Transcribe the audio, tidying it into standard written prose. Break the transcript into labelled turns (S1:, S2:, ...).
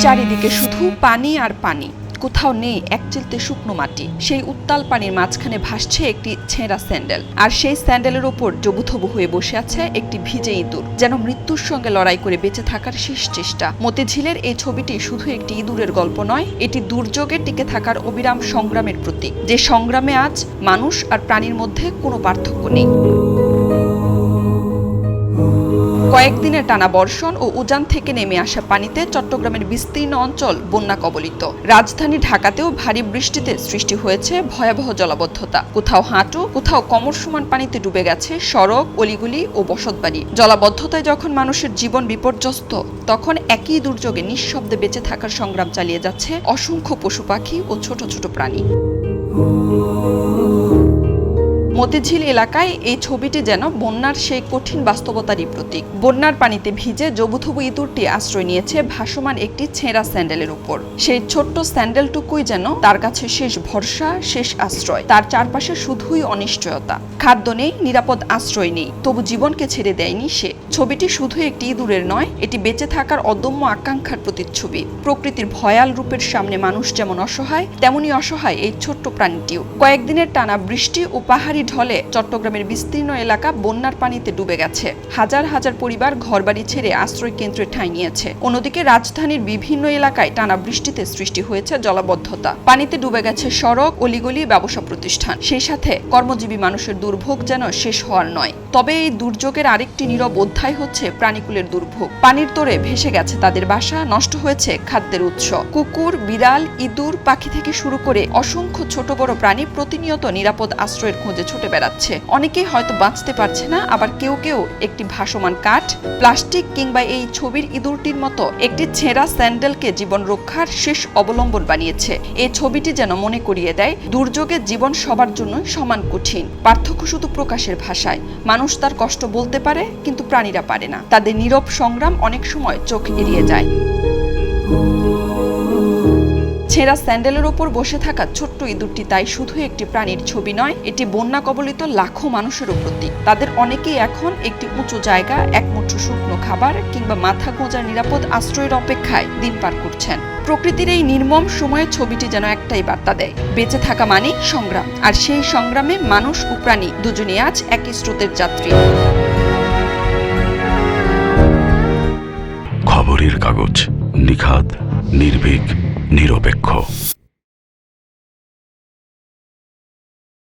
S1: চারিদিকে শুধু পানি আর পানি, কোথাও নেই এক চিলতে শুকনো মাটি। সেই উত্তাল পানির মাঝখানে ভাসছে একটি ছেঁড়া স্যান্ডেল, আর সেই স্যান্ডেলের ওপর জবুথবু হয়ে বসে আছে একটি ভিজে ইঁদুর, যেন মৃত্যুর সঙ্গে লড়াই করে বেঁচে থাকার শেষ চেষ্টা। মতিঝিলের এই ছবিটি শুধু একটি ইঁদুরের গল্প নয়, এটি দুর্যোগে টিকে থাকার অবিরাম সংগ্রামের প্রতীক, যে সংগ্রামে আজ মানুষ আর প্রাণীর মধ্যে কোনো পার্থক্য নেই। কয়েকদিনের টানা বর্ষণ ও উজান থেকে নেমে আসা পানিতে চট্টগ্রামের বিস্তীর্ণ অঞ্চল বন্যা কবলিত। রাজধানী ঢাকাতেও ভারী বৃষ্টিতে সৃষ্টি হয়েছে ভয়াবহ জলাবদ্ধতা। কোথাও হাঁটু, কোথাও কোমর সমান পানিতে ডুবে গেছে সড়ক, অলিগুলি ও বসতবাড়ি। জলাবদ্ধতায় যখন মানুষের জীবন বিপর্যস্ত, তখন একই দুর্যোগে নিঃশব্দে বেঁচে থাকার সংগ্রাম চালিয়ে যাচ্ছে অসংখ্য পশু পাখি ও ছোট ছোট প্রাণী। মতিঝিল এলাকায় এই ছবিটি যেন বন্যার সেই কঠিন বাস্তবতারই প্রতীক। বন্যার পানিতে ভিজে জবুথবু ইঁদুরটি আশ্রয় নিয়েছে ভাসমান একটি ছেঁড়া স্যান্ডেলের উপর। সেই ছোট্ট স্যান্ডেলটুকুই যেন তার কাছে শেষ ভরসা, শেষ আশ্রয়। তার চারপাশে শুধুই অনিশ্চয়তা। খাদ্য নেই, নিরাপদ আশ্রয় নেই, তবু জীবনকে ছেড়ে দেয়নি সে। ছবিটি শুধু একটি ইঁদুরের নয়, এটি বেঁচে থাকার অদম্য আকাঙ্ক্ষার প্রতিচ্ছবি। প্রকৃতির ভয়াল রূপের সামনে মানুষ যেমন অসহায়, তেমনি অসহায় এই ছোট্ট প্রাণীটিও। কয়েকদিনের টানা বৃষ্টি ও পাহাড়ি ঢলে চট্টগ্রামের বিস্তীর্ণ এলাকা বন্যার পানিতে ডুবে গেছে। হাজার হাজার পরিবার ঘরবাড়ি ছেড়ে আশ্রয় কেন্দ্রে ঠাঁই নিয়েছে। অন্যদিকে রাজধানীর বিভিন্ন এলাকায় টানা বৃষ্টিতে সৃষ্টি হয়েছে জলাবদ্ধতা। পানিতে ডুবে গেছে সড়ক, অলিগলি, ব্যবসা প্রতিষ্ঠান। সেই সাথে কর্মজীবী মানুষের দুর্ভোগ যেন শেষ হওয়ার নয়। তবে এই দুর্যোগের আরেকটি নীরব অধ্যায় হচ্ছে প্রাণীকুলের দুর্ভোগ। পানির তোড়ে ভেসে গেছে তাদের বাসা, নষ্ট হয়েছে খাদ্যের উৎস। কুকুর, বিড়াল, ইঁদুর, পাখি থেকে শুরু করে অসংখ্য ছোট বড় প্রাণী প্রতিনিয়ত নিরাপদ আশ্রয়ের খোঁজে ছুটে বেড়াচ্ছে। অনেকেই হয়তো বাঁচতে পারছে না, আবার কেউ কেউ একটি ভাসমান কাঠ, প্লাস্টিক কিংবা এই ছবির ইঁদুরটির মতো একটি ছেঁড়া স্যান্ডেলকে জীবন রক্ষার শেষ অবলম্বন বানিয়েছে। এই ছবিটি যেন মনে করিয়ে দেয়, দুর্যোগে জীবন সবার জন্য সমান কঠিন। পার্থক্য শুধু প্রকাশের ভাষায়। মানুষ তার কষ্ট বলতে পারে, কিন্তু প্রাণীরা পারে না। তাদের নীরব সংগ্রাম অনেক সময় চোখ এড়িয়ে যায়। ছেঁড়া স্যান্ডেলের ওপর বসে থাকা ছোট্ট ইঁদুরটি তাই শুধু একটি প্রাণীর ছবি নয়, এটি বন্যা কবলিত লাখো মানুষেরও প্রতীক। তাদের অনেকেই এখন একটি উঁচু জায়গা, এক মুঠো শুকনো খাবার কিংবা মাথা গোঁজার নিরাপদ আশ্রয়ের অপেক্ষায় দিন পার করছেন। প্রকৃতির এই নির্মম সময়ে ছবিটি যেন একটাই বার্তা দেয়, বেঁচে থাকা মানে সংগ্রাম, আর সেই সংগ্রামে মানুষ ও প্রাণী দুজনেই আজ একই স্রোতের যাত্রী।
S2: খবরের কাগজ, নিখাদ, নির্ভীক, নিরপেক্ষ।